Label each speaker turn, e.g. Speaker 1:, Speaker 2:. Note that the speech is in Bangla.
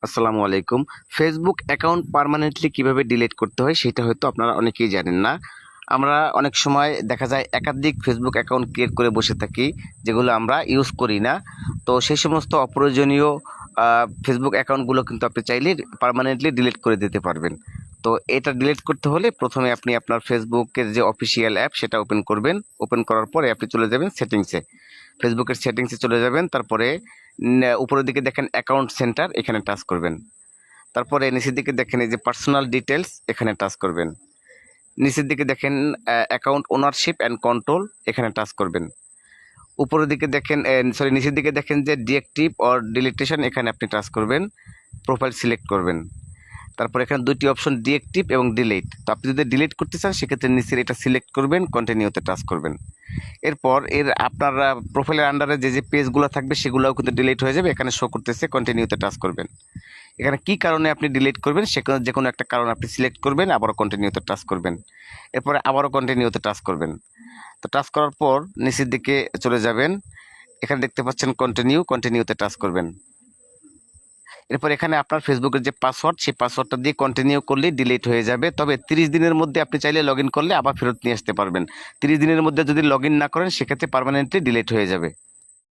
Speaker 1: আসসালামু আলাইকুম। ফেসবুক অ্যাকাউন্ট পার্মানেন্টলি কিভাবে ডিলিট করতে হয় সেটা হয়তো আপনারা অনেকেই জানেন না। আমরা অনেক সময় দেখা যায় একাধিক ফেসবুক অ্যাকাউন্ট ক্রিয়েট করে বসে থাকি, যেগুলো আমরা ইউজ করি না। তো সেই সমস্ত অপ্রয়োজনীয় ফেসবুক অ্যাকাউন্টগুলো কিন্তু আপনি চাইলে পার্মানেন্টলি ডিলিট করে দিতে পারবেন। তো এটা ডিলিট করতে হলে প্রথমে আপনি আপনার ফেসবুকের যে অফিসিয়াল অ্যাপ সেটা ওপেন করবেন। ওপেন করার পরে আপনি চলে যাবেন সেটিংসে। ফেসবুকের সেটিংসে চলে যাবেন, তারপরে উপরের দিকে দেখেন অ্যাকাউন্ট সেন্টার, এখানে টাচ করবেন। তারপরে নিচের দিকে দেখেন এই যে পার্সোনাল ডিটেলস, এখানে টাচ করবেন। নিচের দিকে দেখেন অ্যাকাউন্ট ওনারশিপ অ্যান্ড কন্ট্রোল, এখানে টাচ করবেন। উপরের দিকে দেখেন নিচের দিকে দেখেন যে ডিএক্টিভ অর ডিলিটেশন, এখানে আপনি টাচ করবেন। প্রোফাইল সিলেক্ট করবেন। তারপর এখানে দুটি অপশন ডিএক্টিভ এবং ডিলিট। তো আপনি যদি ডিলিট করতে চান সেক্ষেত্রে নিচের এটা সিলেক্ট করবেন, কন্টিনিউতে টাচ করবেন। এরপর আপনার প্রোফাইলের আন্ডারে যে পেজগুলো থাকবে সেগুলোও কিন্তু ডিলিট হয়ে যাবে, এখানে শো করতেছে, কন্টিনিউতে টাচ করবেন। এখানে কি কারণে আপনি ডিলিট করবেন সেখানে যে কোনো একটা কারণ আপনি সিলেক্ট করবেন, আবারও কন্টিনিউতে টাচ করবেন। এরপরে আবারও কন্টিনিউতে টাচ করবেন। তো টাচ করার পর নিচের দিকে চলে যাবেন, এখানে দেখতে পাচ্ছেন কন্টিনিউতে টাচ করবেন। এরপর এখানে আপনার ফেসবুকের যে পাসওয়ার্ড, সেই পাসওয়ার্ডটা দিয়ে কন্টিনিউ করলেই ডিলিট হয়ে যাবে। তবে 30 দিনের মধ্যে আপনি চাইলে লগ ইন করলে আবার ফেরত নিয়ে আসতে পারবেন। 30 দিনের মধ্যে যদি লগ ইন না করেন সেক্ষেত্রে পার্মানেন্টলি ডিলিট হয়ে যাবে।